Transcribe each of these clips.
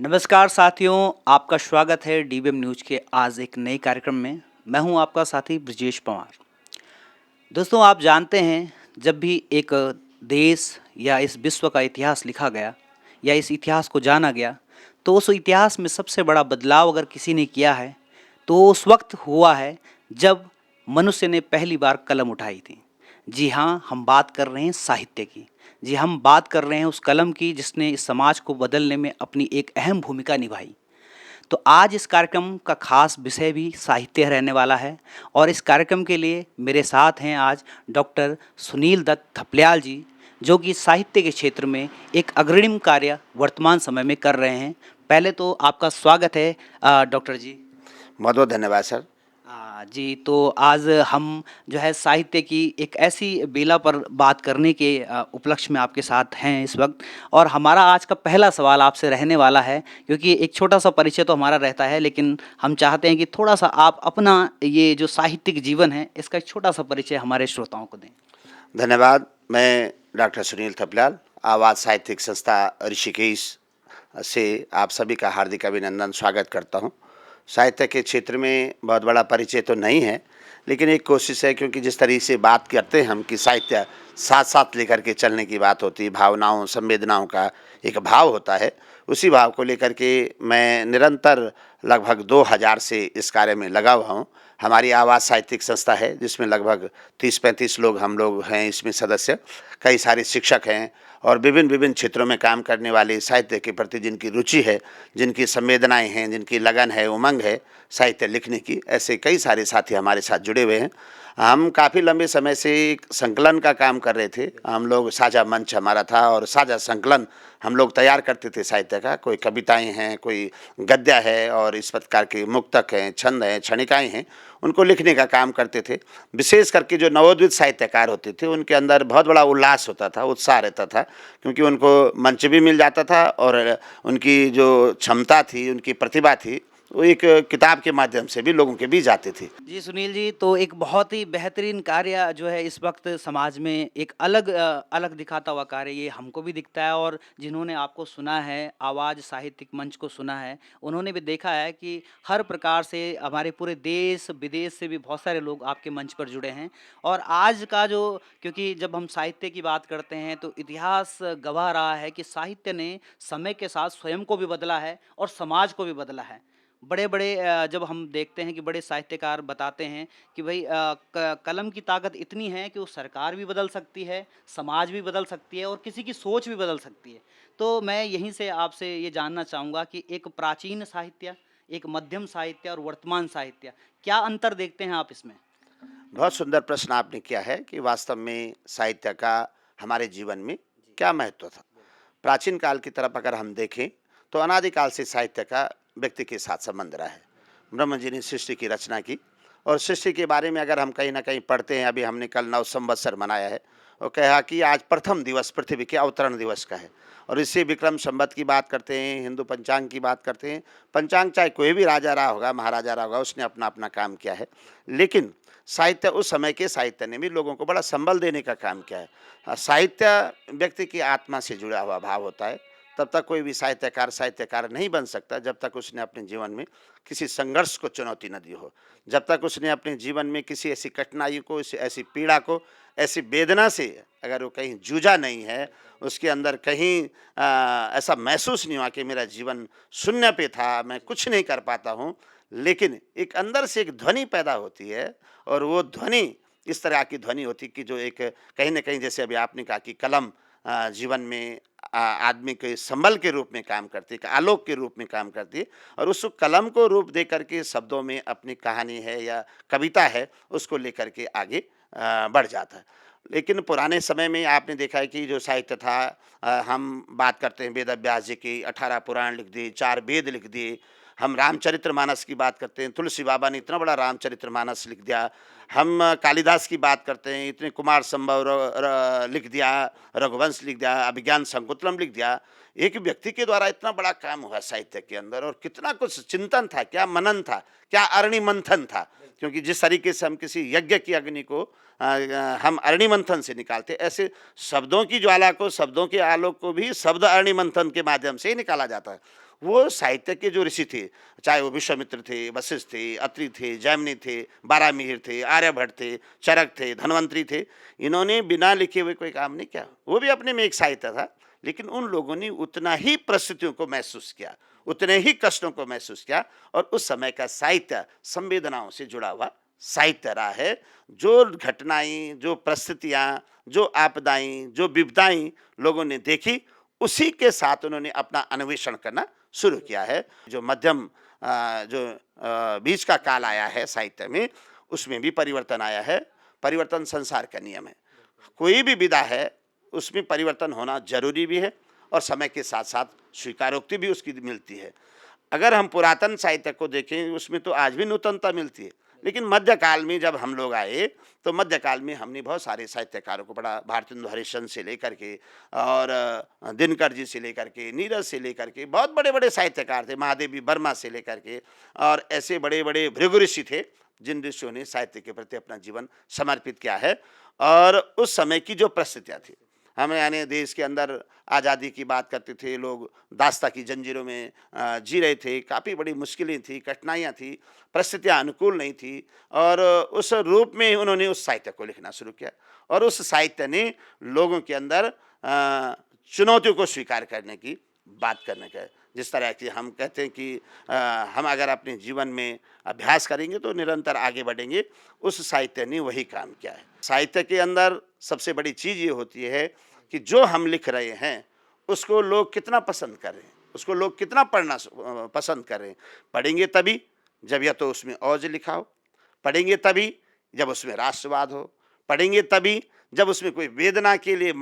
नमस्कार साथियों, आपका स्वागत है डीबीएम न्यूज़ के आज एक नए कार्यक्रम में। मैं हूं आपका साथी ब्रजेश पवार। दोस्तों, आप जानते हैं जब भी एक देश या इस विश्व का इतिहास लिखा गया या इस इतिहास को जाना गया, तो उस इतिहास में सबसे बड़ा बदलाव अगर किसी ने किया है तो उस वक्त हुआ है जब मनुष्य ने पहली बार कलम उठाई थी। जी हाँ, हम बात कर रहे हैं साहित्य की। जी, हम बात कर रहे हैं उस कलम की जिसने इस समाज को बदलने में अपनी एक अहम भूमिका निभाई। तो आज इस कार्यक्रम का खास विषय भी साहित्य रहने वाला है और इस कार्यक्रम के लिए मेरे साथ हैं आज डॉक्टर सुनील दत्त थपलियाल जी, जो कि साहित्य के क्षेत्र में एक अग्रणी कार्य वर्तमान समय में कर रहे हैं। पहले तो आपका स्वागत है डॉक्टर जी। बहुत बहुत धन्यवाद सर। जी, तो आज हम जो है साहित्य की एक ऐसी बेला पर बात करने के उपलक्ष्य में आपके साथ हैं इस वक्त। और हमारा आज का पहला सवाल आपसे रहने वाला है, क्योंकि एक छोटा सा परिचय तो हमारा रहता है, लेकिन हम चाहते हैं कि थोड़ा सा आप अपना ये जो साहित्यिक जीवन है इसका एक छोटा सा परिचय हमारे श्रोताओं को दें। धन्यवाद। मैं डॉक्टर सुनील थपलियाल, आवाज़ साहित्यिक संस्था ऋषिकेश से आप सभी का हार्दिक अभिनंदन स्वागत करता हूं। साहित्य के क्षेत्र में बहुत बड़ा परिचय तो नहीं है, लेकिन एक कोशिश है, क्योंकि जिस तरीके से बात करते हैं हम कि साहित्य साथ साथ लेकर के चलने की बात होती है, भावनाओं संवेदनाओं का एक भाव होता है, उसी भाव को लेकर के मैं निरंतर लगभग 2000 से इस कार्य में लगा हुआ हूँ। हमारी आवाज़ साहित्यिक संस्था है जिसमें लगभग 30-35 लोग हम लोग हैं इसमें सदस्य। कई सारे शिक्षक हैं और विभिन्न विभिन्न क्षेत्रों में काम करने वाले, साहित्य के प्रति जिनकी रुचि है, जिनकी संवेदनाएं हैं, जिनकी लगन है, उमंग है साहित्य लिखने की, ऐसे कई सारे साथी हमारे साथ जुड़े हुए हैं। हम काफ़ी लंबे समय से एक संकलन का काम कर रहे थे। हम लोग साझा मंच हमारा था और साझा संकलन हम लोग तैयार करते थे साहित्य का। कोई कविताएं हैं, कोई गद्य है और इस प्रकार के मुक्तक हैं, छंद हैं, क्षणिकाएँ हैं, उनको लिखने का काम करते थे। विशेष करके जो नवोदित साहित्यकार होते थे उनके अंदर बहुत बड़ा उल्लास होता था, उत्साह रहता था, क्योंकि उनको मंच भी मिल जाता था और उनकी जो क्षमता थी, उनकी प्रतिभा थी, वो एक किताब के माध्यम से भी लोगों के बीच जाती थी। जी सुनील जी, तो एक बहुत ही बेहतरीन कार्य जो है इस वक्त समाज में एक अलग दिखाता हुआ कार्य ये हमको भी दिखता है। और जिन्होंने आपको सुना है, आवाज़ साहित्यिक मंच को सुना है, उन्होंने भी देखा है कि हर प्रकार से हमारे पूरे देश विदेश से भी बहुत सारे लोग आपके मंच पर जुड़े हैं। और आज का जो, क्योंकि जब हम साहित्य की बात करते हैं तो इतिहास गवाह रहा है कि साहित्य ने समय के साथ स्वयं को भी बदला है और समाज को भी बदला है। बड़े बड़े जब हम देखते हैं कि बड़े साहित्यकार बताते हैं कि भाई कलम की ताकत इतनी है कि वो सरकार भी बदल सकती है, समाज भी बदल सकती है और किसी की सोच भी बदल सकती है। तो मैं यहीं से आपसे ये जानना चाहूँगा कि एक प्राचीन साहित्य, एक मध्यम साहित्य और वर्तमान साहित्य, क्या अंतर देखते हैं आप इसमें? बहुत सुंदर प्रश्न आपने किया है कि वास्तव में साहित्य का हमारे जीवन में क्या महत्व था। प्राचीन काल की तरफ अगर हम देखें तो अनादिकाल से साहित्य का व्यक्ति के साथ संबंध रहा है। ब्रह्म जी ने सृष्टि की रचना की और सृष्टि के बारे में अगर हम कहीं ना कहीं पढ़ते हैं, अभी हमने कल नव संवत्सर मनाया है और कहा कि आज प्रथम दिवस पृथ्वी के अवतरण दिवस का है। और इससे विक्रम संवत की बात करते हैं, हिंदू पंचांग की बात करते हैं। पंचांग चाहे कोई भी राजा रहा होगा, महाराजा रहा होगा, उसने अपना अपना काम किया है, लेकिन साहित्य, उस समय के साहित्य ने भी लोगों को बड़ा संबल देने का काम किया है। साहित्य व्यक्ति की आत्मा से जुड़ा हुआ भाव होता है। तब तक कोई भी साहित्यकार नहीं बन सकता जब तक उसने अपने जीवन में किसी संघर्ष को चुनौती न दी हो, जब तक उसने अपने जीवन में किसी ऐसी कठिनाई को, ऐसी पीड़ा को, ऐसी वेदना से अगर वो कहीं जूझा नहीं है, उसके अंदर कहीं ऐसा महसूस नहीं हुआ कि मेरा जीवन शून्य पे था, मैं कुछ नहीं कर पाता हूँ, लेकिन एक अंदर से एक ध्वनि पैदा होती है और वो ध्वनि इस तरह की ध्वनि होती कि जो एक कहीं ना कहीं, जैसे अभी आपने कहा कि कलम जीवन में आदमी के संबल के रूप में काम करती है, आलोक के रूप में काम करती है, और उस कलम को रूप दे करके शब्दों में अपनी कहानी है या कविता है उसको लेकर के आगे बढ़ जाता है। लेकिन पुराने समय में आपने देखा है कि जो साहित्य था, हम बात करते हैं वेद व्यास जी की 18 पुराण लिख दिए, 4 वेद लिख दिए। हम रामचरितमानस की बात करते हैं, तुलसी बाबा ने इतना बड़ा रामचरितमानस लिख दिया। हम कालिदास की बात करते हैं, इतने कुमार संभव लिख दिया, रघुवंश लिख दिया, अभिज्ञान संकुतलम लिख दिया। एक व्यक्ति के द्वारा इतना बड़ा काम हुआ साहित्य के अंदर, और कितना कुछ चिंतन था, क्या मनन था, क्या अरणि मंथन था। क्योंकि जिस तरीके से हम किसी यज्ञ की अग्नि को हम अरणि मंथन से निकालते, ऐसे शब्दों की ज्वाला को, शब्दों के आलोक को भी शब्द अरणि मंथन के माध्यम से ही निकाला जाता है। वो साहित्य के जो ऋषि थे, चाहे वो विश्वामित्र थे, वशिष्ठ थे, अत्रि थे, जैमिनी थे, बारामिहिर थे, आर्यभट्ट थे, चरक थे, धन्वंतरी थे, इन्होंने बिना लिखे हुए कोई काम नहीं किया। वो भी अपने में एक साहित्य था, लेकिन उन लोगों ने उतना ही परिस्थितियों को महसूस किया, उतने ही कष्टों को महसूस किया, और उस समय का साहित्य संवेदनाओं से जुड़ा हुआ साहित्य रहा है। जो घटनाएं, जो परिस्थितियां, जो आपदाएं, जो विपदाएं लोगों ने देखी, उसी के साथ उन्होंने अपना अन्वेषण करना शुरू किया है। जो मध्यम बीच का काल आया है साहित्य में, उसमें भी परिवर्तन आया है। परिवर्तन संसार का नियम है। कोई भी विधा है, उसमें परिवर्तन होना जरूरी भी है, और समय के साथ साथ स्वीकारोक्ति भी उसकी मिलती है। अगर हम पुरातन साहित्य को देखें, उसमें तो आज भी नूतनता मिलती है, लेकिन मध्यकाल में जब हम लोग आए, तो मध्यकाल में हमने बहुत सारे साहित्यकारों को पढ़ा। भारतेंदु हरिश्चंद्र से लेकर के, और दिनकर जी से लेकर के, नीरज से लेकर के, बहुत बड़े बड़े साहित्यकार थे, महादेवी वर्मा से लेकर के, और ऐसे बड़े बड़े भृगु ऋषि थे, जिन ऋषियों ने साहित्य के प्रति अपना जीवन समर्पित किया है। और उस समय की जो परिस्थितियाँ थी, हम यानी देश के अंदर आज़ादी की बात करते थे, लोग दास्ता की जंजीरों में जी रहे थे, काफ़ी बड़ी मुश्किलें थी, कठिनाइयाँ थी, परिस्थितियाँ अनुकूल नहीं थी, और उस रूप में उन्होंने उस साहित्य को लिखना शुरू किया, और उस साहित्य ने लोगों के अंदर चुनौतियों को स्वीकार करने की बात करने का, जिस तरह की हम कहते हैं कि हम अगर अपने जीवन में अभ्यास करेंगे तो निरंतर आगे बढ़ेंगे, उस साहित्य ने वही काम किया है। साहित्य के अंदर सबसे बड़ी चीज़ ये होती है कि जो हम लिख रहे हैं उसको लोग कितना पसंद कर रहे हैं, उसको लोग कितना पढ़ना पसंद कर रहे हैं। पढ़ेंगे तभी जब या तो उसमें औज लिखा हो, पढ़ेंगे तभी जब उसमें राष्ट्रवाद हो, पढ़ेंगे तभी जब उसमें कोई वेदना के लिए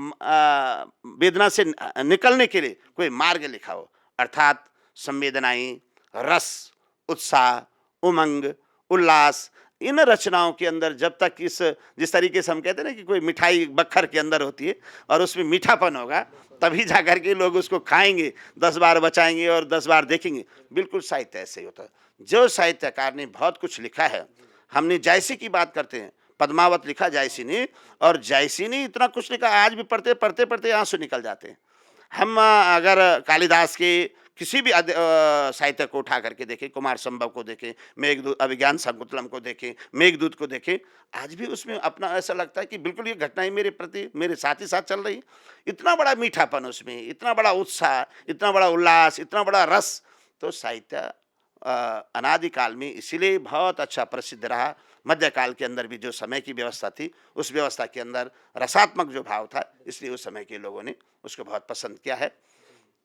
वेदना से निकलने के लिए कोई मार्ग लिखा हो, अर्थात संवेदनाएं, रस, उत्साह, उमंग, उल्लास, इन रचनाओं के अंदर जब तक इस जिस तरीके से हम कहते हैं ना कि कोई मिठाई बखर के अंदर होती है और उसमें मीठापन होगा, तभी जाकर के लोग उसको खाएंगे, 10 बार बचाएंगे और 10 बार देखेंगे। बिल्कुल साहित्य ऐसे ही होता है। जो साहित्यकार ने बहुत कुछ लिखा है, हमने जायसी की बात करते हैं, पद्मावत लिखा जायसी ने, और जायसी ने इतना कुछ लिखा, आज भी पढ़ते पढ़ते पढ़ते आंसू निकल जाते हैं। हम अगर कालिदास के किसी भी साहित्य को उठा करके देखें, कुमार संभव को देखें, मेघदूत, अभिज्ञान शाकुंतलम को देखें, मेघदूत को देखें, आज भी उसमें अपना ऐसा लगता है कि बिल्कुल ये घटनाएं मेरे प्रति मेरे साथ ही साथ चल रही है। इतना बड़ा मीठापन उसमें, इतना बड़ा उत्साह, इतना बड़ा उल्लास, इतना बड़ा रस। तो साहित्य अनादिकाल में इसीलिए बहुत अच्छा प्रसिद्ध रहा। मध्यकाल के अंदर भी जो समय की व्यवस्था थी, उस व्यवस्था के अंदर रसात्मक जो भाव था, इसलिए उस समय के लोगों ने उसको बहुत पसंद किया है।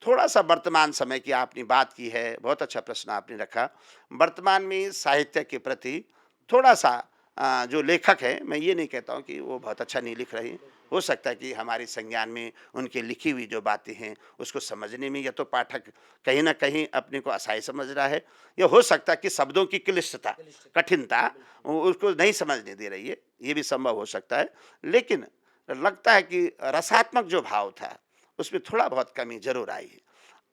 थोड़ा सा वर्तमान समय की आपने बात की है, बहुत अच्छा प्रश्न आपने रखा। वर्तमान में साहित्य के प्रति थोड़ा सा जो लेखक हैं, मैं ये नहीं कहता हूँ कि वो बहुत अच्छा नहीं लिख रहे हैं। हो सकता है कि हमारे संज्ञान में उनकी लिखी हुई जो बातें हैं उसको समझने में या तो पाठक कहीं ना कहीं अपने को असहाय समझ रहा है, या हो सकता है कि शब्दों की क्लिष्टता, कठिनता उसको नहीं समझने दे रही है, ये भी संभव हो सकता है। लेकिन लगता है कि रसात्मक जो भाव था उसमें थोड़ा बहुत कमी जरूर आई है।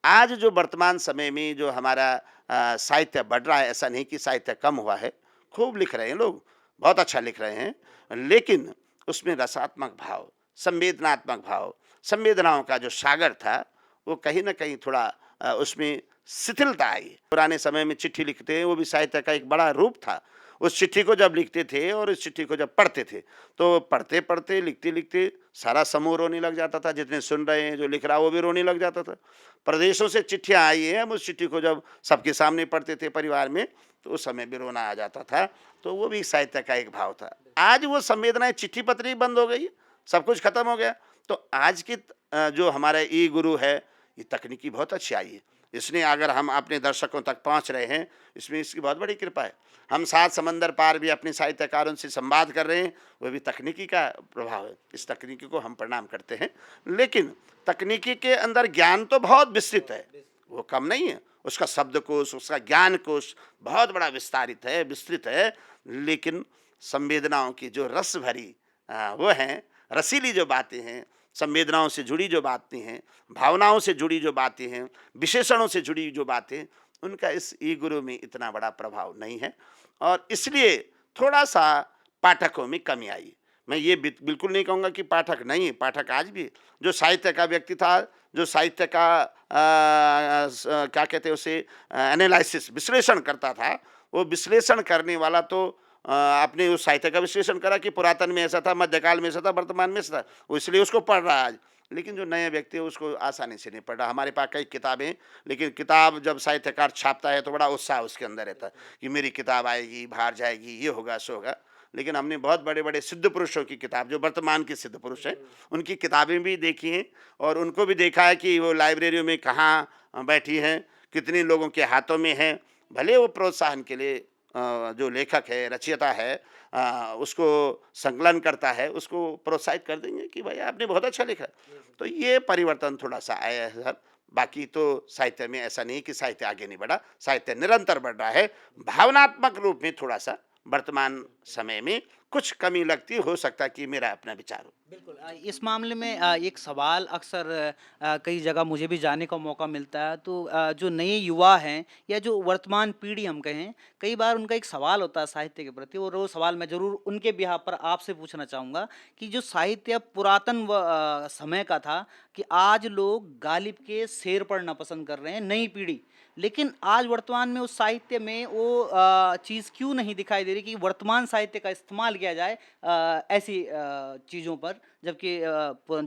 आज जो वर्तमान समय में जो हमारा साहित्य बढ़ रहा है, ऐसा नहीं कि साहित्य कम हुआ है, खूब लिख रहे हैं लोग, बहुत अच्छा लिख रहे हैं, लेकिन उसमें रसात्मक भाव, संवेदनात्मक भाव, संवेदनाओं का जो सागर था, वो कहीं ना कहीं थोड़ा उसमें शिथिलता आई। पुराने समय में चिट्ठी लिखते हैं, वो भी साहित्य का एक बड़ा रूप था। उस चिट्ठी को जब लिखते थे और उस चिट्ठी को जब पढ़ते थे, तो पढ़ते पढ़ते लिखते लिखते सारा समूह रोने लग जाता था, जितने सुन रहे हैं, जो लिख रहा वो भी रोने लग जाता था। प्रदेशों से चिट्ठियाँ आई हैं, हम उस चिट्ठी को जब सबके सामने पढ़ते थे परिवार में, तो उस समय भी रोना आ जाता था। तो वो भी साहित्य का एक भाव था। आज वो संवेदनाएं, चिट्ठी पत्री बंद हो गई, सब कुछ खत्म हो गया। तो आज की जो हमारा ई गुरु है, ये तकनीकी बहुत अच्छी आई है। इसने अगर हम अपने दर्शकों तक पहुंच रहे हैं, इसमें इसकी बहुत बड़ी कृपा है। हम 7 समंदर पार भी अपने साहित्यकारों से संवाद कर रहे हैं, वो भी तकनीकी का प्रभाव है। इस तकनीकी को हम प्रणाम करते हैं। लेकिन तकनीकी के अंदर ज्ञान तो बहुत विस्तृत है, वो कम नहीं है। उसका शब्दकोश, उसका ज्ञान कोश बहुत बड़ा विस्तारित है, विस्तृत है। लेकिन संवेदनाओं की जो रस भरी वो हैं, रसीली जो बातें हैं, संवेदनाओं से जुड़ी जो बातें हैं, भावनाओं से जुड़ी जो बातें हैं, विशेषणों से जुड़ी जो बातें, उनका इस ई गुरु में इतना बड़ा प्रभाव नहीं है, और इसलिए थोड़ा सा पाठकों में कमी आई। मैं ये बिल्कुल नहीं कहूँगा कि पाठक नहीं है, पाठक आज भी है। जो साहित्य का व्यक्ति था, जो साहित्य का क्या कहते हैं उसे, एनालिसिस, विश्लेषण करता था, वो विश्लेषण करने वाला तो आपने उस साहित्य का विश्लेषण करा कि पुरातन में ऐसा था, मध्यकाल में ऐसा था, वर्तमान में ऐसा था, वो इसलिए उसको पढ़ रहा है आज। लेकिन जो नया व्यक्ति है उसको आसानी से नहीं पढ़ रहा। हमारे पास कई किताबें, लेकिन किताब जब साहित्यकार छापता है तो बड़ा उत्साह उसके अंदर रहता है कि मेरी किताब आएगी, बाहर जाएगी, ये होगा, सो होगा। लेकिन हमने बहुत बड़े बड़े सिद्ध पुरुषों की किताब, जो वर्तमान के सिद्ध पुरुष हैं, उनकी किताबें भी देखी हैं और उनको भी देखा है कि वो लाइब्रेरियों में कहाँ बैठी हैं, कितने लोगों के हाथों में है। भले वो प्रोत्साहन के लिए जो लेखक है, रचयिता है, उसको संकलन करता है, उसको प्रोत्साहित कर देंगे कि भाई आपने बहुत अच्छा लिखा। तो ये परिवर्तन थोड़ा सा आया है सर। बाकी तो साहित्य में ऐसा नहीं कि साहित्य आगे नहीं बढ़ा, साहित्य निरंतर बढ़ रहा है। भावनात्मक रूप में थोड़ा सा वर्तमान समय में कुछ कमी लगती, हो सकता है कि मेरा अपना विचार हो। बिल्कुल इस मामले में एक सवाल अक्सर कई जगह मुझे भी जाने का मौका मिलता है, तो जो नए युवा हैं या जो वर्तमान पीढ़ी हम कहें, कई बार उनका एक सवाल होता है साहित्य के प्रति, और वो सवाल मैं ज़रूर उनके बिहाफ पर आपसे पूछना चाहूँगा कि जो साहित्य पुरातन समय का था, कि आज लोग गालिब के शेर पढ़ना पसंद कर रहे हैं, नई पीढ़ी, लेकिन आज वर्तमान में उस साहित्य में वो चीज़ क्यों नहीं दिखाई दे रही कि वर्तमान साहित्य का इस्तेमाल किया जाए ऐसी चीज़ों पर, जबकि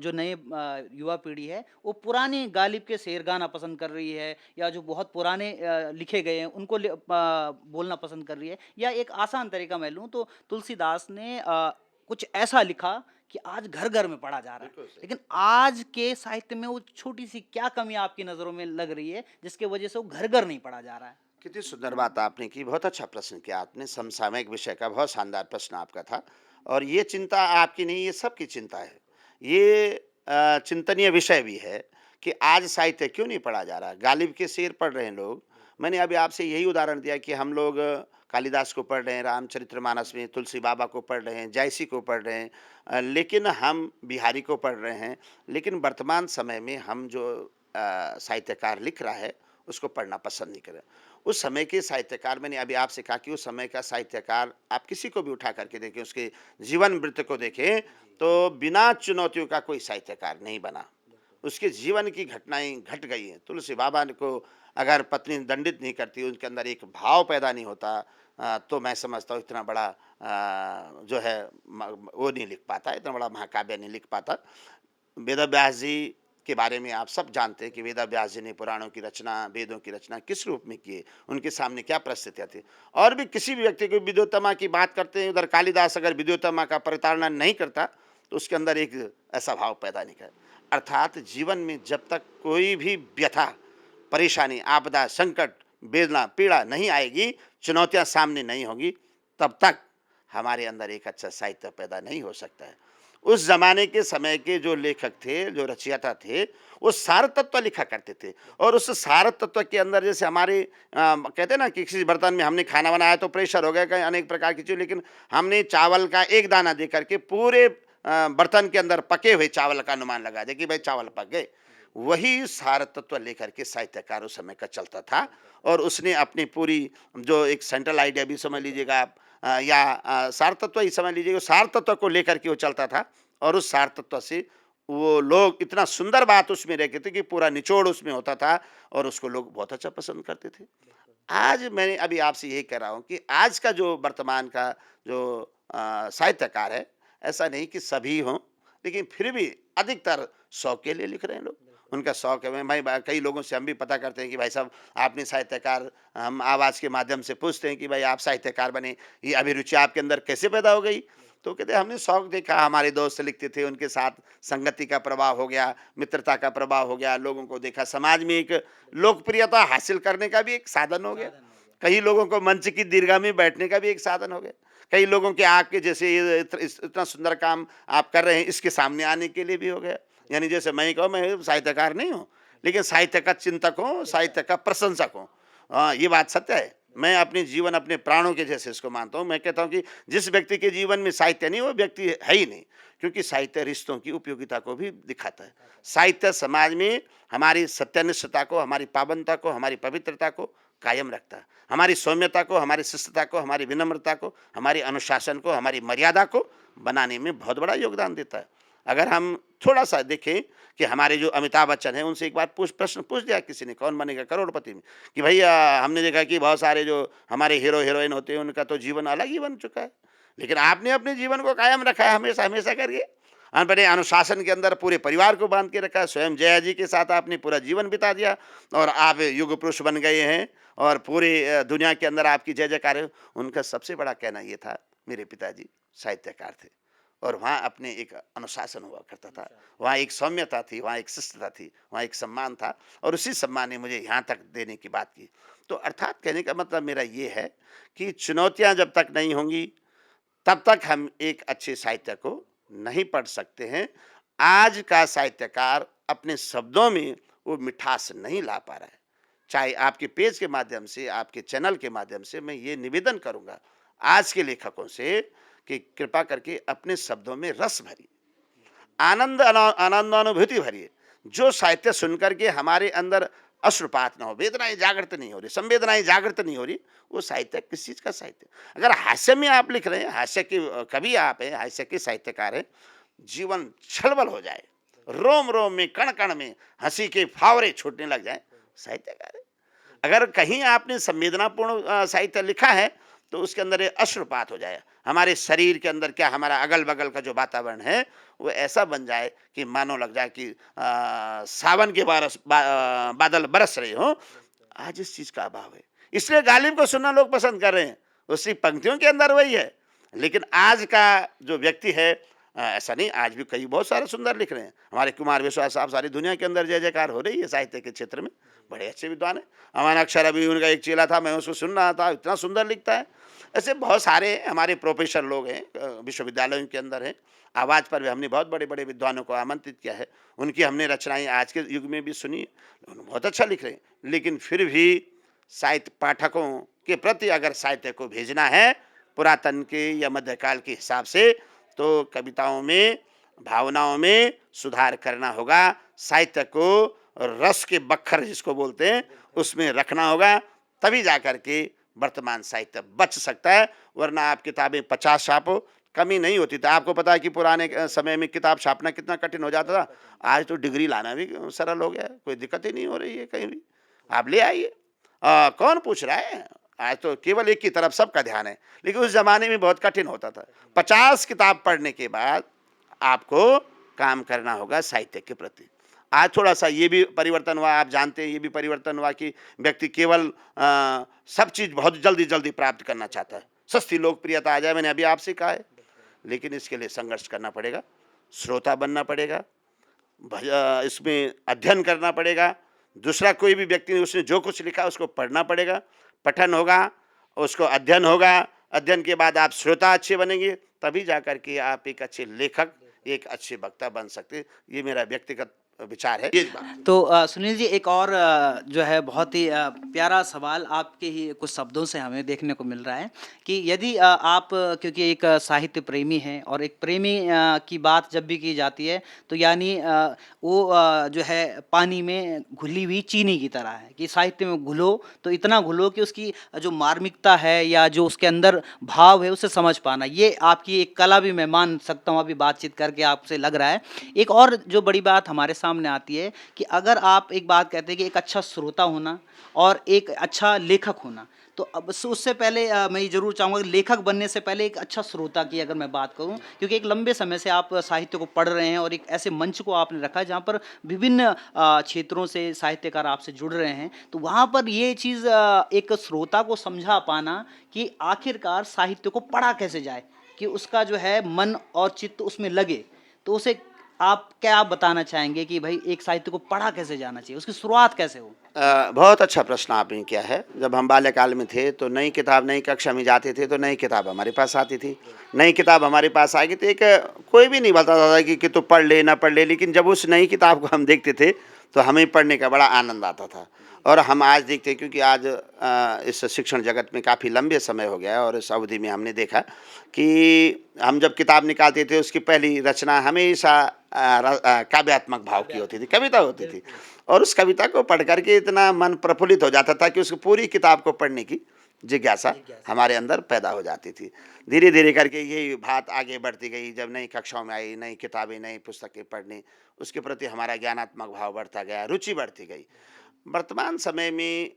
जो नए युवा पीढ़ी है वो पुराने गालिब के शेर गाना पसंद कर रही है, या जो बहुत पुराने लिखे गए हैं उनको बोलना पसंद कर रही है। या एक आसान तरीका मैं लूँ तो तुलसीदास ने कुछ ऐसा लिखा कि आज घर घर में पढ़ा जा रहा है, बिल्कुल सही। लेकिन आज के साहित्य में वो छोटी सी क्या कमी आपकी नज़रों में लग रही है जिसके वजह से वो घर घर नहीं पढ़ा जा रहा है? कितनी सुंदर बात आपने की, बहुत अच्छा प्रश्न किया आपने। समसामयिक विषय का बहुत शानदार प्रश्न आपका था और ये चिंता आपकी नहीं, ये सबकी चिंता है। ये चिंतनीय विषय भी है कि आज साहित्य क्यों नहीं पढ़ा जा रहा। गालिब के शेर पढ़ रहे हैं लोग। मैंने अभी आपसे यही उदाहरण दिया कि हम लोग कालिदास को पढ़ रहे हैं, रामचरितमानस में तुलसी बाबा को पढ़ रहे हैं, जायसी को पढ़ रहे हैं, लेकिन हम बिहारी को पढ़ रहे हैं। लेकिन वर्तमान समय में हम जो साहित्यकार लिख रहा है उसको पढ़ना पसंद नहीं करें। उस समय के साहित्यकार, मैंने अभी आपसे कहा कि उस समय का साहित्यकार आप किसी को भी उठा करके देखें, उसके जीवन वृत्त को देखें, तो बिना चुनौतियों का कोई साहित्यकार नहीं बना। उसके जीवन की घटनाएं घट गई हैं। तुलसी बाबा को अगर पत्नी दंडित नहीं करती, उनके अंदर एक भाव पैदा नहीं होता, तो मैं समझता हूँ इतना बड़ा जो है वो नहीं लिख पाता, इतना बड़ा महाकाव्य नहीं लिख पाता। वेदव्यास जी के बारे में आप सब जानते हैं कि वेदव्यास जी ने पुराणों की रचना, वेदों की रचना किस रूप में की है, उनके सामने क्या परिस्थितियाँ थी। और भी किसी भी व्यक्ति को विद्योत्तमा की बात करते हैं, उधर कालिदास अगर विद्योत्तमा का परिताड़ना नहीं करता तो उसके अंदर एक ऐसा भाव पैदा नहीं कर। अर्थात जीवन में जब तक कोई भी व्यथा, परेशानी, आपदा, संकट, वेदना, पीड़ा नहीं आएगी, चुनौतियाँ सामने नहीं होगी, तब तक हमारे अंदर एक अच्छा साहित्य पैदा नहीं हो सकता है। उस जमाने के समय के जो लेखक थे, जो रचयिता थे, वो सार तत्व लिखा करते थे और उस सार तत्व के अंदर जैसे हमारे कहते हैं ना कि किसी बर्तन में हमने खाना बनाया तो प्रेशर हो गया, कहीं अनेक प्रकार की चीज़, लेकिन हमने चावल का एक दाना दे करके पूरे बर्तन के अंदर पके हुए चावल का अनुमान लगा दे कि भाई चावल पक गए। वही सार तत्व लेकर के साहित्यकार उस समय का चलता था और उसने अपनी पूरी जो एक सेंट्रल आइडिया भी समझ लीजिएगा आप, या सार तत्व ही समझ लीजिएगा, सार तत्व को लेकर के वो चलता था और उस सार तत्व से वो लोग इतना सुंदर बात उसमें रखे थे कि पूरा निचोड़ उसमें होता था और उसको लोग बहुत अच्छा पसंद करते थे। आज मैंने अभी आपसे यही कह रहा हूँ कि आज का जो वर्तमान का जो साहित्यकार है, ऐसा नहीं कि सभी हों, लेकिन फिर भी अधिकतर शौक के लिए लिख रहे हैं लोग। उनका शौक है। मैं भाई कई लोगों से हम भी पता करते हैं कि भाई साहब आपने साहित्यकार, हम आवाज़ के माध्यम से पूछते हैं कि भाई आप साहित्यकार बने, ये अभिरुचि आपके अंदर कैसे पैदा हो गई? तो कहते हैं हमने शौक देखा, हमारे दोस्त लिखते थे, उनके साथ संगति का प्रभाव हो गया, मित्रता का प्रभाव हो गया, लोगों को देखा, समाज में एक लोकप्रियता हासिल करने का भी एक साधन हो गया। कई लोगों को मंच की दीर्घा में बैठने का भी एक साधन हो गया। कई लोगों के आपके जैसे ये इतना सुंदर काम आप कर रहे हैं, इसके सामने आने के लिए भी हो गया। यानी जैसे मैं ही कहूँ, मैं साहित्यकार नहीं हूँ, लेकिन साहित्य का चिंतक हूँ, साहित्य का प्रशंसक हूँ। हाँ, ये बात सत्य है। मैं अपने जीवन अपने प्राणों के जैसे इसको मानता हूँ। मैं कहता हूँ कि जिस व्यक्ति के जीवन में साहित्य नहीं, वो व्यक्ति है ही नहीं, क्योंकि साहित्य रिश्तों की उपयोगिता को भी दिखाता है। साहित्य समाज में हमारी सत्यनिष्ठता को, हमारी पावनता को, हमारी पवित्रता को कायम रखता है। हमारी सौम्यता को, हमारी शिष्टता को, हमारी विनम्रता को, हमारी अनुशासन को, हमारी मर्यादा को बनाने में बहुत बड़ा योगदान देता है। अगर हम थोड़ा सा देखें कि हमारे जो अमिताभ बच्चन हैं, उनसे एक बार प्रश्न पूछ दिया किसी ने, कौन बनेगा करोड़पति में, कि भैया हमने देखा कि बहुत सारे जो हमारे हीरो हीरोइन होते हैं उनका तो जीवन अलग ही बन चुका है, लेकिन आपने अपने जीवन को कायम रखा है हमेशा हमेशा करके। बड़े अनुशासन के अंदर पूरे परिवार को बांध के रखा है। स्वयं जया जी के साथ आपने पूरा जीवन बिता दिया और आप युग पुरुष बन गए हैं और पूरी दुनिया के अंदर आपकी जय जयकार है। उनका सबसे बड़ा कहना ये था, मेरे पिताजी साहित्यकार थे और वहाँ अपने एक अनुशासन हुआ करता था, वहाँ एक सौम्यता थी, वहाँ एक शिष्टता थी, वहाँ एक सम्मान था और उसी सम्मान ने मुझे यहाँ तक देने की बात की। तो अर्थात कहने का मतलब मेरा ये है कि चुनौतियाँ जब तक नहीं होंगी तब तक हम एक अच्छे साहित्य को नहीं पढ़ सकते हैं। आज का साहित्यकार अपने शब्दों में वो मिठास नहीं ला पा रहा है। चाहे आपके पेज के माध्यम से, आपके चैनल के माध्यम से मैं ये निवेदन करूँगा आज के लेखकों से कि कृपा करके अपने शब्दों में रस भरिए, आनंदानुभूति भरिए। जो साहित्य सुनकर के हमारे अंदर अश्रुपात न हो, वेदनाएं जागृत नहीं हो रही, संवेदनाएं जागृत नहीं हो रही, वो साहित्य किस चीज़ का साहित्य। अगर हास्य में आप लिख रहे हैं, हास्य के कवि आप हैं, हास्य के साहित्यकार हैं, जीवन छलबल हो जाए, रोम रोम में कण कण में हंसी के फावरे छूटने लग जाए, साहित्यकार है। अगर कहीं आपने संवेदनापूर्ण साहित्य लिखा है तो उसके अंदर ये अश्रुपात हो जाए, हमारे शरीर के अंदर क्या हमारा अगल बगल का जो वातावरण है वो ऐसा बन जाए कि मानो लग जाए कि सावन के बादल बरस रहे हो। आज इस चीज़ का अभाव है, इसलिए गालिब को सुनना लोग पसंद कर रहे हैं, उसकी पंक्तियों के अंदर वही है। लेकिन आज का जो व्यक्ति है ऐसा नहीं, आज भी कई बहुत सारे सुंदर लिख रहे हैं। हमारे कुमार विश्वास साहब सारी दुनिया के अंदर जय जयकार हो रही है साहित्य के क्षेत्र में, बड़े अच्छे विद्वान हैं। अमान अक्षर अभी उनका एक चेला था, मैं उसको सुन रहा था, इतना सुंदर लिखता है। ऐसे बहुत सारे हमारे प्रोफेसर लोग हैं, विश्वविद्यालयों के अंदर हैं। आवाज़ पर भी हमने बहुत बड़े बड़े विद्वानों को आमंत्रित किया है, उनकी हमने रचनाएं आज के युग में भी सुनी, बहुत अच्छा लिख रहे हैं। लेकिन फिर भी साहित्य पाठकों के प्रति अगर साहित्य को भेजना है पुरातन के या मध्यकाल के हिसाब से, तो कविताओं में, भावनाओं में सुधार करना होगा। साहित्य को रस के बक्खर जिसको बोलते हैं उसमें रखना होगा, तभी जाकर के वर्तमान साहित्य बच सकता है। वरना आप किताबें 50 छापो, कमी नहीं होती थी। आपको पता है कि पुराने समय में किताब छापना कितना कठिन हो जाता था, आज तो डिग्री लाना भी सरल हो गया है, कोई दिक्कत ही नहीं हो रही है कहीं भी, आप ले आइए। कौन पूछ रहा है, आज तो केवल एक की तरफ सबका ध्यान है। लेकिन उस जमाने में बहुत कठिन होता था। 50 किताब पढ़ने के बाद आपको काम करना होगा साहित्य के प्रति। आज थोड़ा सा ये भी परिवर्तन हुआ, आप जानते हैं, ये भी परिवर्तन हुआ कि व्यक्ति केवल सब चीज़ बहुत जल्दी जल्दी प्राप्त करना चाहता है, सस्ती लोकप्रियता आ जाए, मैंने अभी आपसे कहा है। लेकिन इसके लिए संघर्ष करना पड़ेगा, श्रोता बनना पड़ेगा, इसमें अध्ययन करना पड़ेगा। दूसरा कोई भी व्यक्ति उसने जो कुछ लिखा उसको पढ़ना पड़ेगा, पठन होगा, उसको अध्ययन होगा, अध्ययन के बाद आप श्रोता अच्छे बनेंगे, तभी जाकर के आप एक अच्छे लेखक, एक अच्छे वक्ता बन सकते। ये मेरा व्यक्तिगत विचार है। ये बात तो सुनील जी, एक और जो है बहुत ही प्यारा सवाल आपके ही कुछ शब्दों से हमें देखने को मिल रहा है कि यदि आप क्योंकि एक साहित्य प्रेमी हैं और एक प्रेमी की बात जब भी की जाती है तो यानी वो जो है पानी में घुली हुई चीनी की तरह है कि साहित्य में घुलो तो इतना घुलो कि उसकी जो मार्मिकता है या जो उसके अंदर भाव है उसे समझ पाना, ये आपकी एक कला भी मैं मान सकता हूँ अभी बातचीत करके आपसे लग रहा है। एक और जो बड़ी बात हमारे सामने आती है कि अगर आप एक बात कहते हैं कि एक अच्छा श्रोता होना और एक अच्छा लेखक होना, तो अब उससे पहले मैं ये जरूर चाहूँगा कि लेखक बनने से पहले एक अच्छा श्रोता की अगर मैं बात करूँ, क्योंकि एक लंबे समय से आप साहित्य को पढ़ रहे हैं और एक ऐसे मंच को आपने रखा है जहाँ पर विभिन्न क्षेत्रों से साहित्यकार आपसे जुड़ रहे हैं, तो वहाँ पर ये चीज़ एक श्रोता को समझा पाना कि आखिरकार साहित्य को पढ़ा कैसे जाए कि उसका जो है मन और चित्त उसमें लगे, तो उसे आप क्या बताना चाहेंगे कि भाई एक साहित्य को पढ़ा कैसे जाना चाहिए, उसकी शुरुआत कैसे हो? बहुत अच्छा प्रश्न आपने किया है। जब हम बाल्यकाल में थे तो नई किताब, नई कक्षा में जाते थे तो नई किताब हमारे पास आती थी। नई किताब हमारे पास आएगी तो एक कोई भी नहीं बताता था कि तू पढ़ ले ना पढ़ ले, लेकिन जब उस नई किताब को हम देखते थे तो हमें पढ़ने का बड़ा आनंद आता था। और हम आज देखते हैं, क्योंकि आज इस शिक्षण जगत में काफ़ी लंबे समय हो गया है और इस अवधि में हमने देखा कि हम जब किताब निकालते थे उसकी पहली रचना हमेशा काव्यात्मक भाव की होती थी, कविता होती थी। और उस कविता को पढ़ करके इतना मन प्रफुल्लित हो जाता था कि उसकी पूरी किताब को पढ़ने की जिज्ञासा हमारे अंदर पैदा हो जाती थी। धीरे धीरे करके ये बात आगे बढ़ती गई। जब नई कक्षाओं में आई, नई किताबें, नई पुस्तकें पढ़ने, उसके प्रति हमारा ज्ञानात्मक भाव बढ़ता गया, रुचि बढ़ती गई। वर्तमान समय में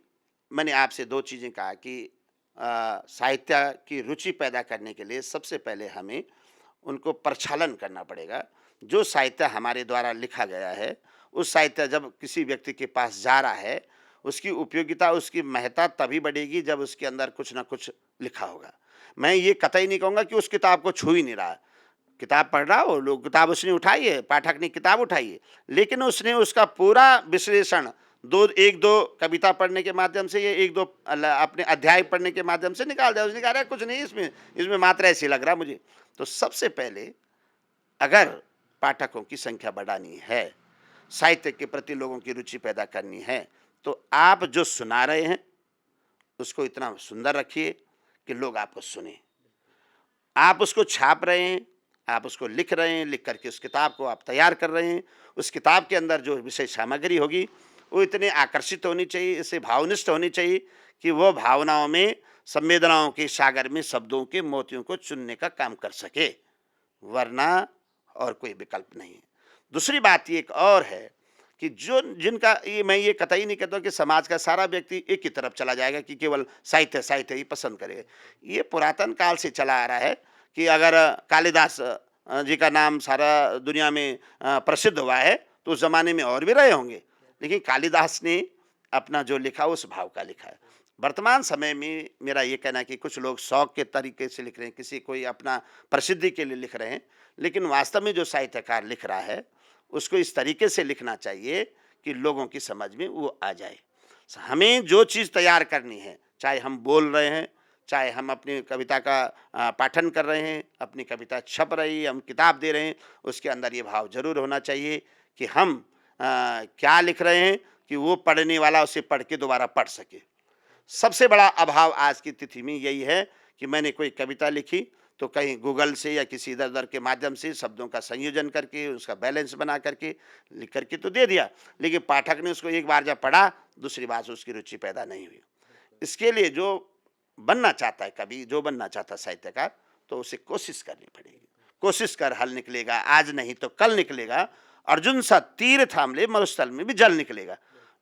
मैंने आपसे दो चीज़ें कहा कि साहित्य की रुचि पैदा करने के लिए सबसे पहले हमें उनको प्रक्षालन करना पड़ेगा। जो साहित्य हमारे द्वारा लिखा गया है, उस साहित्य जब किसी व्यक्ति के पास जा रहा है, उसकी उपयोगिता, उसकी महत्ता तभी बढ़ेगी जब उसके अंदर कुछ ना कुछ लिखा होगा। मैं ये कतई नहीं कहूँगा कि उस किताब को छू ही नहीं रहा। किताब पढ़ रहा हो, लोग किताब उसने उठाई है, पाठक ने किताब उठाई है, लेकिन उसने उसका पूरा विश्लेषण 1-2 कविता पढ़ने के माध्यम से या 1-2 अपने अध्याय पढ़ने के माध्यम से निकाल दिया। उसने कहा कुछ नहीं इसमें मात्रा ऐसी लग रहा मुझे। तो सबसे पहले अगर पाठकों की संख्या बढ़ानी है, साहित्य के प्रति लोगों की रुचि पैदा करनी है, तो आप जो सुना रहे हैं उसको इतना सुंदर रखिए कि लोग आपको सुने। आप उसको छाप रहे हैं, आप उसको लिख रहे हैं, लिख करके उस किताब को आप तैयार कर रहे हैं। उस किताब के अंदर जो विषय सामग्री होगी वो इतने आकर्षित होनी चाहिए, इससे भावनिष्ठ होनी चाहिए कि वो भावनाओं में, संवेदनाओं के सागर में शब्दों के मोतियों को चुनने का काम कर सके, वरना और कोई विकल्प नहीं है। दूसरी बात ये एक और है कि जो जिनका ये, मैं ये कतई नहीं कहता कि समाज का सारा व्यक्ति एक ही तरफ चला जाएगा कि केवल साहित्य ही पसंद करेगा। ये पुरातन काल से चला आ रहा है कि अगर कालिदास जी का नाम सारा दुनिया में प्रसिद्ध हुआ है तो उस ज़माने में और भी रहे होंगे, लेकिन कालिदास ने अपना जो लिखा उस भाव का लिखा है। वर्तमान समय में मेरा ये कहना है कि कुछ लोग शौक के तरीके से लिख रहे हैं, किसी कोई अपना प्रसिद्धि के लिए लिख रहे हैं, लेकिन वास्तव में जो साहित्यकार लिख रहा है उसको इस तरीके से लिखना चाहिए कि लोगों की समझ में वो आ जाए। हमें जो चीज़ तैयार करनी है, चाहे हम बोल रहे हैं, चाहे हम अपनी कविता का पाठन कर रहे हैं, अपनी कविता छप रही है, हम किताब दे रहे हैं, उसके अंदर ये भाव जरूर होना चाहिए कि हम क्या लिख रहे हैं कि वो पढ़ने वाला उसे पढ़ के दोबारा पढ़ सके। सबसे बड़ा अभाव आज की तिथि में यही है कि मैंने कोई कविता लिखी तो कहीं गूगल से या किसी इधर उधर के माध्यम से शब्दों का संयोजन करके, उसका बैलेंस बना करके लिख करके तो दे दिया, लेकिन पाठक ने उसको एक बार जब पढ़ा, दूसरी बार से उसकी रुचि पैदा नहीं हुई। इसके लिए जो बनना चाहता है, कभी जो बनना चाहता है साहित्यकार, तो उसे कोशिश करनी पड़ेगी। कोशिश कर हल निकलेगा, आज नहीं तो कल निकलेगा। अर्जुन सा तीर थाम ले, मरुस्थल में भी जल निकलेगा।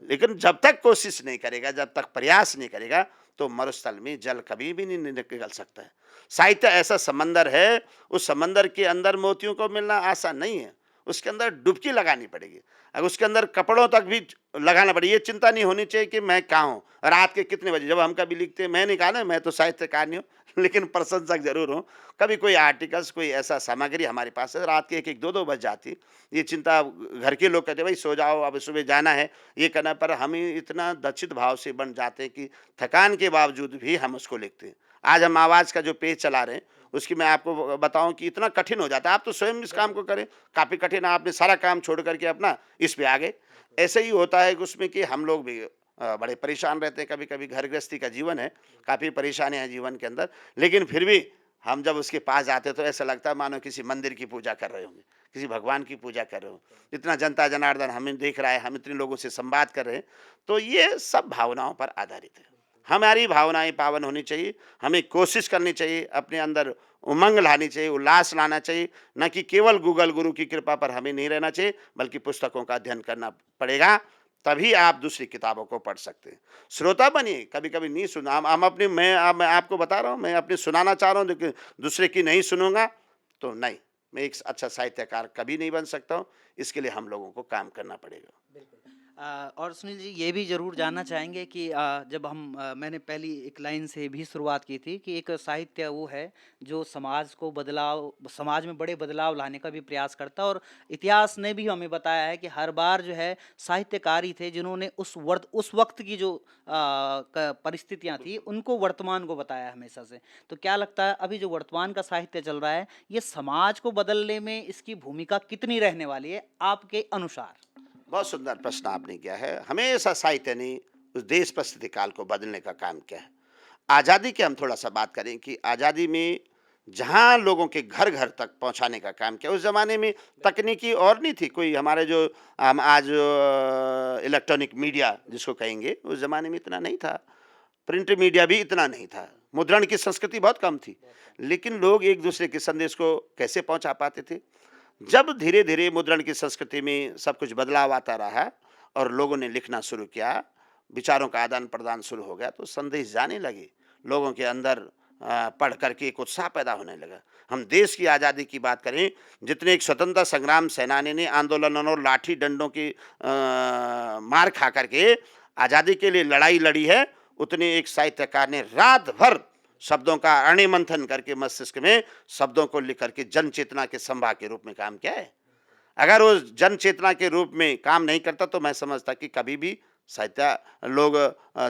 लेकिन जब तक कोशिश नहीं करेगा, जब तक प्रयास नहीं करेगा, तो मरुस्थल में जल कभी भी नहीं निकल सकता है। साहित्य ऐसा समंदर है, उस समंदर के अंदर मोतियों को मिलना आसान नहीं है, उसके अंदर डुबकी लगानी पड़ेगी। अगर उसके अंदर कपड़ों तक भी लगाना पड़ेगी। ये चिंता नहीं होनी चाहिए कि मैं कहाँ हूँ, रात के कितने बजे। जब हम कभी लिखते हैं, मैं नहीं कहा ना मैं तो साहित्यकार नहीं हूँ, लेकिन प्रशंसक जरूर हूँ। कभी कोई आर्टिकल्स, कोई ऐसा सामग्री हमारे पास है, रात के 1-1, 2-2 बज जाती, ये चिंता घर के लोग कहते भाई सो जाओ, अब सुबह जाना है, ये करना। पर हम इतना दक्षित भाव से बन जाते हैं कि थकान के बावजूद भी हम उसको लिखते हैं। आज हम आवाज़ का जो पेज चला रहे हैं, उसकी मैं आपको बताऊं कि इतना कठिन हो जाता है। आप तो स्वयं इस काम को करें, काफ़ी कठिन है। आपने सारा काम छोड़ करके अपना इस पे आ गए। ऐसे ही होता है कि उसमें कि हम लोग भी बड़े परेशान रहते हैं। कभी कभी घर गृहस्थी का जीवन है, काफ़ी परेशानियाँ हैं जीवन के अंदर, लेकिन फिर भी हम जब उसके पास जाते तो ऐसा लगता है मानो किसी मंदिर की पूजा कर रहे होंगे, किसी भगवान की पूजा कर रहे हो। इतना जनता जनार्दन हमें देख रहा है, हम इतने लोगों से संवाद कर रहे हैं, तो ये सब भावनाओं पर आधारित है। हमारी भावनाएं पावन होनी चाहिए, हमें कोशिश करनी चाहिए, अपने अंदर उमंग लानी चाहिए, उल्लास लाना चाहिए, न कि केवल गूगल गुरु की कृपा पर हमें नहीं रहना चाहिए, बल्कि पुस्तकों का अध्ययन करना पड़ेगा, तभी आप दूसरी किताबों को पढ़ सकते हैं। श्रोता बनिए, कभी कभी नहीं सुना हम अपनी, मैं आपको बता रहा हूँ, मैं अपनी सुनाना चाह रहा हूँ, लेकिन दूसरे की नहीं सुनूंगा तो नहीं, मैं एक अच्छा साहित्यकार कभी नहीं बन सकता हूँ। इसके लिए हम लोगों को काम करना पड़ेगा। और सुनील जी, ये भी ज़रूर जानना चाहेंगे कि जब हम मैंने पहली एक लाइन से भी शुरुआत की थी कि एक साहित्य वो है जो समाज में बड़े बदलाव लाने का भी प्रयास करता है, और इतिहास ने भी हमें बताया है कि हर बार जो है साहित्यकार ही थे जिन्होंने उस वक्त की जो परिस्थितियाँ थी उनको वर्तमान को बताया हमेशा से। तो क्या लगता है अभी जो वर्तमान का साहित्य चल रहा है, ये समाज को बदलने में इसकी भूमिका कितनी रहने वाली है आपके अनुसार? बहुत सुंदर प्रश्न आपने किया है। हमेशा साहित्य ने उस देश परिस्थिति काल को बदलने का काम किया है। आज़ादी की हम थोड़ा सा बात करें कि आज़ादी में जहाँ लोगों के घर घर तक पहुँचाने का काम किया। उस ज़माने में तकनीकी और नहीं थी कोई, हमारे जो हम आज इलेक्ट्रॉनिक मीडिया जिसको कहेंगे, उस ज़माने में इतना नहीं था। प्रिंट मीडिया भी इतना नहीं था, मुद्रण की संस्कृति बहुत कम थी, लेकिन लोग एक दूसरे के संदेश को कैसे पहुंचा पाते थे। जब धीरे धीरे मुद्रण की संस्कृति में सब कुछ बदलाव आता रहा और लोगों ने लिखना शुरू किया, विचारों का आदान प्रदान शुरू हो गया, तो संदेश जाने लगे लोगों के अंदर। पढ़ करके एक उत्साह पैदा होने लगा। हम देश की आज़ादी की बात करें, जितने एक स्वतंत्रता संग्राम सेनानी ने आंदोलनों और लाठी डंडों की मार खा करके आज़ादी के लिए लड़ाई लड़ी है, उतने एक साहित्यकार ने रात भर शब्दों का अणि मंथन करके मस्तिष्क में शब्दों को लिख करके जन चेतना के संवाहक के रूप में काम किया है। अगर वो जन चेतना के रूप में काम नहीं करता तो मैं समझता कि कभी भी साहित्य लोग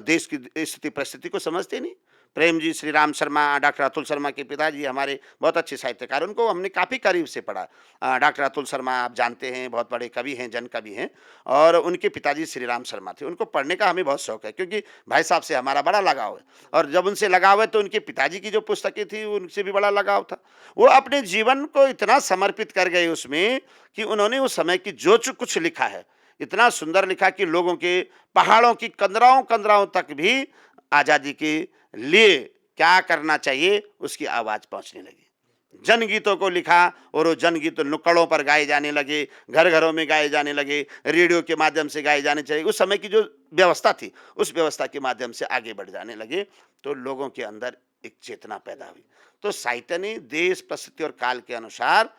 देश की स्थिति परिस्थिति को समझते नहीं। प्रेम जी, श्री राम शर्मा, डॉक्टर अतुल शर्मा के पिताजी हमारे बहुत अच्छे साहित्यकार, उनको हमने काफ़ी करीब से पढ़ा। डॉक्टर अतुल शर्मा आप जानते हैं, बहुत बड़े कवि हैं, जन कवि हैं, और उनके पिताजी श्री राम शर्मा थे। उनको पढ़ने का हमें बहुत शौक है, क्योंकि भाई साहब से हमारा बड़ा लगाव है, और जब उनसे लगाव है तो उनके पिताजी की जो पुस्तकें थी उनसे भी बड़ा लगाव था। वो अपने जीवन को इतना समर्पित कर गए उसमें कि उन्होंने उस समय की जो कुछ लिखा है, इतना सुंदर लिखा कि लोगों के पहाड़ों की कंदराओं कंदराओं तक भी आज़ादी के लिए क्या करना चाहिए उसकी आवाज़ पहुंचने लगी। जनगीतों को लिखा और वो जनगीत नुक्कड़ों पर गाए जाने लगे, घर घरों में गाए जाने लगे, रेडियो के माध्यम से गाए जाने चाहिए। उस समय की जो व्यवस्था थी उस व्यवस्था के माध्यम से आगे बढ़ जाने लगे, तो लोगों के अंदर एक चेतना पैदा हुई। तो साहित्य ने देश, परिस्थिति और काल के अनुसार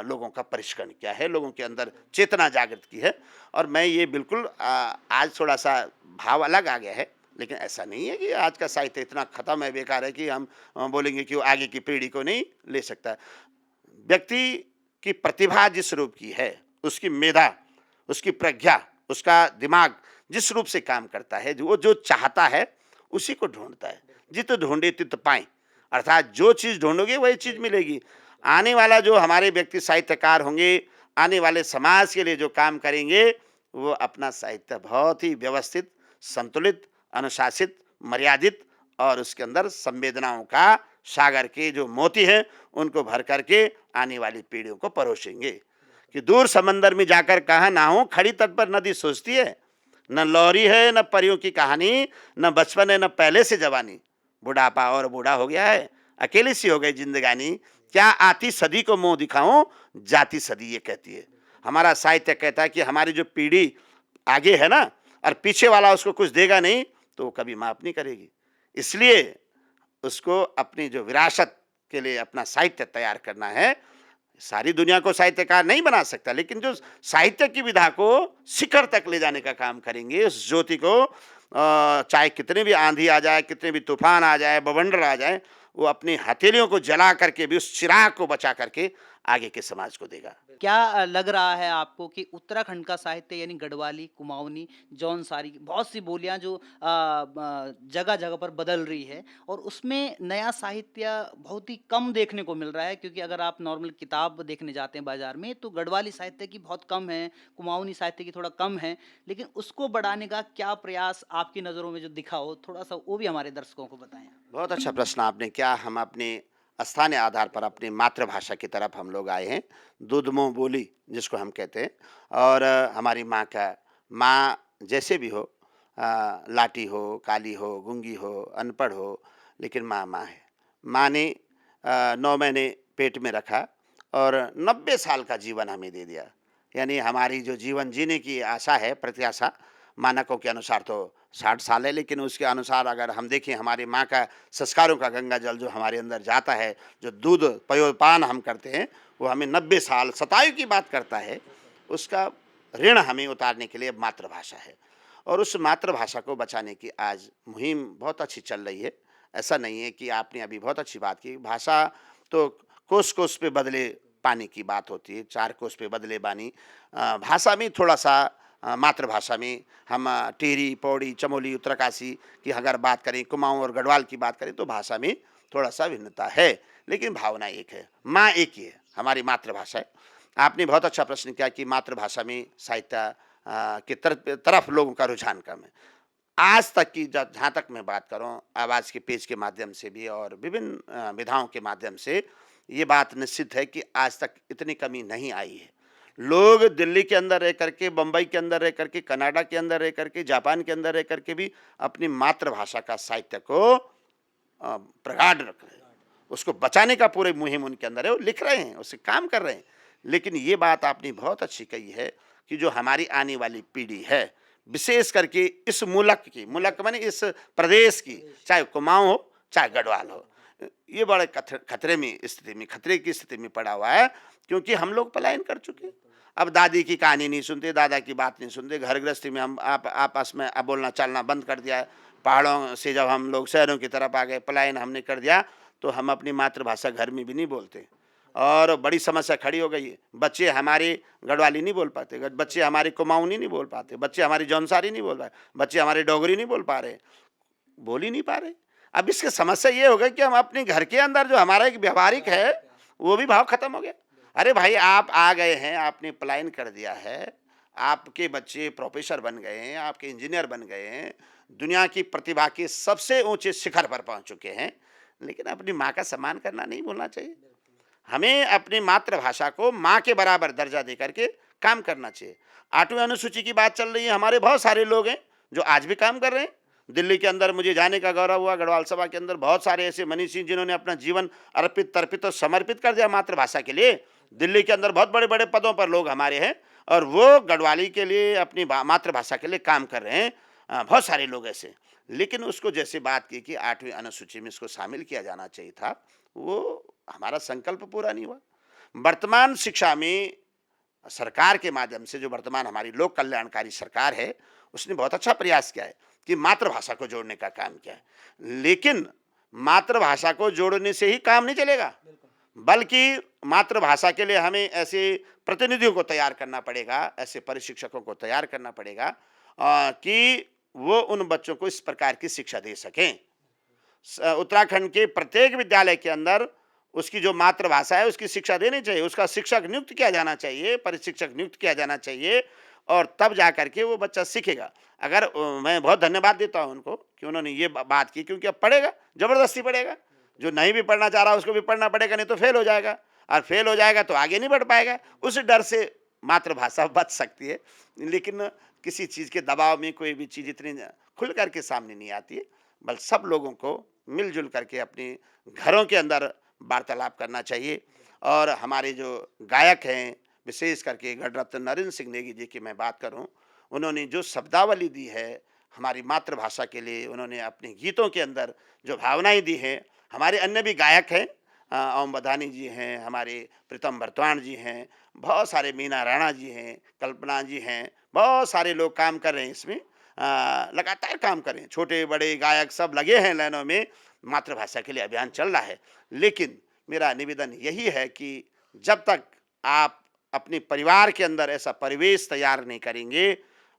लोगों का परिष्करण किया है, लोगों के अंदर चेतना जागृत की है। और मैं ये बिल्कुल आज थोड़ा सा भाव अलग आ गया है, लेकिन ऐसा नहीं है कि आज का साहित्य इतना खत्म है, बेकार है कि हम बोलेंगे कि वो आगे की पीढ़ी को नहीं ले सकता। व्यक्ति की प्रतिभा जिस रूप की है, उसकी मेधा, उसकी प्रज्ञा, उसका दिमाग जिस रूप से काम करता है, वो जो चाहता है उसी को ढूंढता है। जित ढूंढे तित पाए, अर्थात जो चीज़ ढूंढोगे वही चीज़ मिलेगी। आने वाला जो हमारे व्यक्ति साहित्यकार होंगे, आने वाले समाज के लिए जो काम करेंगे, वो अपना साहित्य बहुत ही व्यवस्थित, संतुलित, अनुशासित, मर्यादित और उसके अंदर संवेदनाओं का सागर के जो मोती हैं उनको भर करके आने वाली पीढ़ियों को परोसेंगे। कि दूर समंदर में जाकर कहाँ ना हो, खड़ी तट पर नदी सोचती है, न लौरी है न परियों की कहानी, न बचपन है न पहले से जवानी, बुढ़ापा और बूढ़ा हो गया है, अकेली सी हो गई जिंदगानी, क्या आती सदी को मुंह दिखाऊं, जाती सदी ये कहती है। हमारा साहित्य कहता है कि हमारी जो पीढ़ी आगे है ना, और पीछे वाला उसको कुछ देगा नहीं तो वो कभी माफ नहीं करेगी। इसलिए उसको अपनी जो विरासत के लिए अपना साहित्य तैयार करना है। सारी दुनिया को साहित्यकार नहीं बना सकता, लेकिन जो साहित्य की विधा को शिखर तक ले जाने का काम करेंगे, उस ज्योति को चाहे कितने भी आंधी आ जाए, कितने भी तूफान आ जाए, बवंडर आ जाए, वो अपनी हथेलियों को जला करके भी उस चिराग को बचा करके आगे के समाज को देगा। क्या लग रहा है आपको कि उत्तराखंड का साहित्य यानी गढ़वाली, कुमाऊनी, जौनसारी बहुत सी बोलियां जो जगह जगह पर बदल रही है, और उसमें नया साहित्य बहुत ही कम देखने को मिल रहा है, क्योंकि अगर आप नॉर्मल किताब देखने जाते हैं बाजार में तो गढ़वाली साहित्य की बहुत कम है, कुमाऊनी साहित्य की थोड़ा कम है, लेकिन उसको बढ़ाने का क्या प्रयास आपकी नज़रों में जो दिखा हो, थोड़ा सा वो भी हमारे दर्शकों को बताएं। बहुत अच्छा प्रश्न आपने किया। हम अपने स्थानीय आधार पर अपनी मातृभाषा की तरफ हम लोग आए हैं, दूध मुँह बोली जिसको हम कहते हैं। और हमारी माँ का, माँ जैसे भी हो, लाटी हो, काली हो, गूंगी हो, अनपढ़ हो, लेकिन माँ माँ है। माँ ने 9 महीने पेट में रखा और 90 साल का जीवन हमें दे दिया। यानी हमारी जो जीवन जीने की आशा है, प्रत्याशा, मानकों के अनुसार तो 60 साल है, लेकिन उसके अनुसार अगर हम देखें हमारी माँ का संस्कारों का गंगा जल जो हमारे अंदर जाता है, जो दूध पयोपान हम करते हैं, वो हमें 90 साल शतायु की बात करता है। उसका ऋण हमें उतारने के लिए मातृभाषा है, और उस मातृभाषा को बचाने की आज मुहिम बहुत अच्छी चल रही है। ऐसा नहीं है कि आपने अभी बहुत अच्छी बात की, भाषा तो कोस कोस पे बदले पानी की बात होती है, 4 कोस पे बदले बानी। भाषा में थोड़ा सा मातृभाषा में हम टेरी, पौड़ी, चमोली, उत्तरकाशी की अगर बात करें, कुमाऊं और गढ़वाल की बात करें, तो भाषा में थोड़ा सा भिन्नता है, लेकिन भावना एक है, माँ एक ही है, हमारी मातृभाषा है। आपने बहुत अच्छा प्रश्न किया कि मातृभाषा में साहित्य की तरफ लोगों का रुझान कम है। आज तक की जहाँ तक मैं बात करूँ आवाज़ के पेज के माध्यम से भी और विभिन्न विधाओं के माध्यम से, ये बात निश्चित है कि आज तक इतनी कमी नहीं आई है। लोग दिल्ली के अंदर रह करके, बम्बई के अंदर रह करके, कनाडा के अंदर रह करके, जापान के अंदर रह करके भी अपनी मातृभाषा का साहित्य को प्रगाढ़ रख रहे हैं। उसको बचाने का पूरे मुहिम उनके अंदर है, वो लिख रहे हैं, उससे काम कर रहे हैं। लेकिन ये बात आपने बहुत अच्छी कही है कि जो हमारी आने वाली पीढ़ी है, विशेष करके इस मुल्क माने इस प्रदेश की, चाहे कुमाऊं हो चाहे गढ़वाल हो, ये बड़े खतरे की स्थिति में पड़ा हुआ है, क्योंकि हम लोग पलायन कर चुके हैं। अब दादी की कहानी नहीं सुनते, दादा की बात नहीं सुनते, घर गृहस्थी में हम आप आपस में अब बोलना चलना बंद कर दिया है। पहाड़ों से जब हम लोग शहरों की तरफ आ गए, पलायन हमने कर दिया, तो हम अपनी मातृभाषा घर में भी नहीं बोलते और बड़ी समस्या खड़ी हो गई है। बच्चे हमारे गढ़वाली नहीं बोल पाते, बच्चे हमारे कुमाऊनी नहीं बोल पाते, बच्चे हमारी जौनसारी नहीं बोल पाए, बच्चे हमारे डोगरी नहीं बोल पा रहे, बोल ही नहीं पा रहे। अब इसकी समस्या ये हो गई कि हम अपने घर के अंदर जो हमारा एक व्यवहारिक है, वो भी भाव खत्म हो गया। अरे भाई, आप आ गए हैं, आपने पलायन कर दिया है, आपके बच्चे प्रोफेसर बन गए हैं, आपके इंजीनियर बन गए हैं, दुनिया की प्रतिभा के सबसे ऊंचे शिखर पर पहुंच चुके हैं, लेकिन अपनी माँ का सम्मान करना नहीं भूलना चाहिए। हमें अपनी मातृभाषा को माँ के बराबर दर्जा दे करके काम करना चाहिए। 8वीं अनुसूची की बात चल रही है, हमारे बहुत सारे लोग हैं जो आज भी काम कर रहे हैं। दिल्ली के अंदर मुझे जाने का गौरव हुआ, गढ़वाल सभा के अंदर बहुत सारे ऐसे मनीषी जिन्होंने अपना जीवन अर्पित तर्पित और समर्पित कर दिया मातृभाषा के लिए। दिल्ली के अंदर बहुत बड़े बड़े पदों पर लोग हमारे हैं और वो गढ़वाली के लिए, अपनी मातृभाषा के लिए काम कर रहे हैं। बहुत सारे लोग ऐसे, लेकिन उसको जैसे बात की कि 8वीं अनुसूची में इसको शामिल किया जाना चाहिए था, वो हमारा संकल्प पूरा नहीं हुआ। वर्तमान शिक्षा में सरकार के माध्यम से, जो वर्तमान हमारी लोक कल्याणकारी सरकार है, उसने बहुत अच्छा प्रयास किया है कि मातृभाषा को जोड़ने का काम किया है। लेकिन मातृभाषा को जोड़ने से ही काम नहीं चलेगा, बल्कि मातृभाषा के लिए हमें ऐसे प्रतिनिधियों को तैयार करना पड़ेगा, ऐसे प्रशिक्षकों को तैयार करना पड़ेगा कि वो उन बच्चों को इस प्रकार की शिक्षा दे सकें। उत्तराखंड के प्रत्येक विद्यालय के अंदर उसकी जो मातृभाषा है उसकी शिक्षा देनी चाहिए, उसका शिक्षक नियुक्त किया जाना चाहिए, प्रशिक्षक नियुक्त किया जाना चाहिए, और तब जा करके वो बच्चा सीखेगा। अगर मैं बहुत धन्यवाद देता हूँ उनको कि उन्होंने ये बात की, क्योंकि अब पढ़ेगा, जबरदस्ती पढ़ेगा। जो नहीं भी पढ़ना चाह रहा उसको भी पढ़ना पड़ेगा, नहीं तो फेल हो जाएगा, और फेल हो जाएगा तो आगे नहीं बढ़ पाएगा। उस डर से मातृभाषा बच सकती है, लेकिन किसी चीज़ के दबाव में कोई भी चीज़ इतनी खुल करके सामने नहीं आती है। बल सब लोगों को मिलजुल करके अपने घरों के अंदर वार्तालाप करना चाहिए। और हमारे जो गायक हैं, विशेष करके गणरत्न नरेंद्र सिंह नेगी जी की मैं बात करूं, उन्होंने जो शब्दावली दी है हमारी मातृभाषा के लिए, उन्होंने अपने गीतों के अंदर जो भावनाएं दी हैं। हमारे अन्य भी गायक हैं, ओम बधानी जी हैं, हमारे प्रीतम भरतवाण जी हैं, बहुत सारे मीना राणा जी हैं, कल्पना जी हैं, बहुत सारे लोग काम कर रहे हैं इसमें, लगातार काम कर रहे हैं। छोटे बड़े गायक सब लगे हैं लाइनों में, मातृभाषा के लिए अभियान चल रहा है। लेकिन मेरा निवेदन यही है कि जब तक आप अपने परिवार के अंदर ऐसा परिवेश तैयार नहीं करेंगे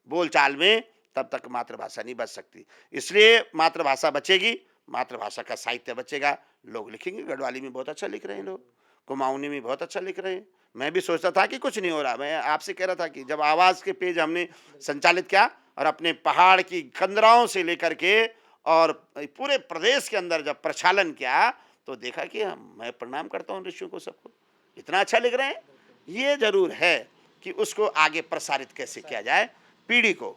बोलचाल में, तब तक मातृभाषा नहीं बच सकती। इसलिए मातृभाषा बचेगी, मातृभाषा का साहित्य बचेगा, लोग लिखेंगे। गढ़वाली में बहुत अच्छा लिख रहे हैं लोग, कुमाऊनी में बहुत अच्छा लिख रहे हैं। मैं भी सोचता था कि कुछ नहीं हो रहा, मैं आपसे कह रहा था कि जब आवाज़ के पेज हमने संचालित किया और अपने पहाड़ की कंदराओं से लेकर के और पूरे प्रदेश के अंदर जब प्रचालन किया, तो देखा कि मैं प्रणाम करता हूँ ऋषियों को, सबको इतना अच्छा लिख रहे हैं। ये जरूर है कि उसको आगे प्रसारित कैसे किया जाए पीढ़ी को।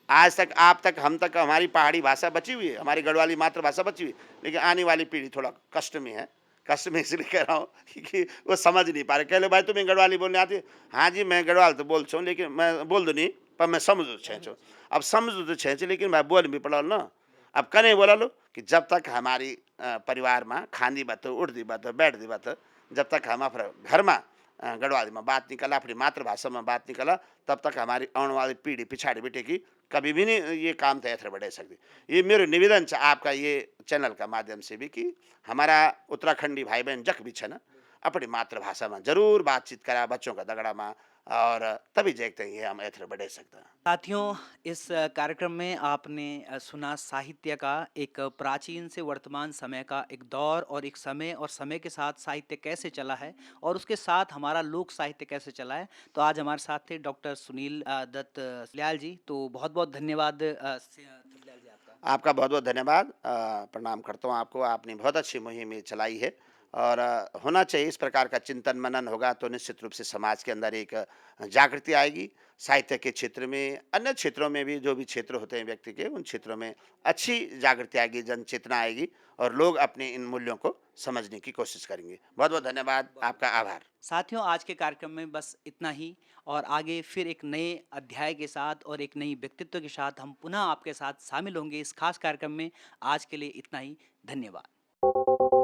आज तक आप तक हम तक हमारी पहाड़ी भाषा बची हुई है, हमारी गढ़वाली मातृभाषा बची हुई, लेकिन आने वाली पीढ़ी थोड़ा कष्ट में है। कष्ट में इसलिए कह रहा हूँ कि वो समझ नहीं पा रहे। कह लो भाई तुम्हें गढ़वाली बोलने आती है? हाँ जी मैं गढ़वाल तो बोल छूँ, लेकिन मैं बोल दो नहीं, पर मैं समझ छेंचो। अब समझ तो छेंचो, लेकिन मैं बोल भी पड़ा ना। अब कने बोला लो कि जब तक हमारी परिवार में खांदी बात उड़ती बात बैठ दी बात, जब तक हम अपने घर में गढ़वाली में बात निकला, अपनी मातृभाषा में बात निकला, तब तक हमारी आने वाली पीढ़ी पिछाड़ी बैठेगी, कभी भी नहीं ये काम तो ऐसे बढ़े सकती। ये मेरे निवेदन है आपका ये चैनल का माध्यम से भी कि हमारा उत्तराखंडी भाई बहन जख भी है ना, अपनी मातृभाषा में जरूर बातचीत करा बच्चों का दगड़ा में, और तभी देखते हैं हम ऐसे बढ़े सकते हैं। साथियों, इस कार्यक्रम में आपने सुना साहित्य का एक प्राचीन से वर्तमान समय का एक दौर, और एक समय और समय के साथ साहित्य कैसे चला है और उसके साथ हमारा लोक साहित्य कैसे चला है। तो आज हमारे साथ थे डॉक्टर सुनील दत्त सल्याल जी। तो बहुत बहुत धन्यवाद सल्याल जी। आपका बहुत-बहुत धन्यवाद। प्रणाम करता हूँ आपको, आपने बहुत अच्छी मुहिम ये चलाई है और होना चाहिए इस प्रकार का चिंतन-मनन होगा तो निश्चित रूप से समाज के अंदर एक जागृति आएगी। साहित्य के क्षेत्र में, अन्य क्षेत्रों में भी जो भी क्षेत्र होते हैं व्यक्ति के, उन क्षेत्रों में अच्छी जागृति आएगी, जन चेतना आएगी और लोग अपने इन मूल्यों को समझने की कोशिश करेंगे। बहुत-बहुत धन्यवाद, आपका आभार। साथियों, आज के कार्यक्रम में बस इतना ही और आगे फिर एक नए अध्याय के साथ और एक नई व्यक्तित्व के साथ हम पुनः आपके साथ शामिल होंगे इस खास कार्यक्रम में। आज के लिए इतना ही। धन्यवाद।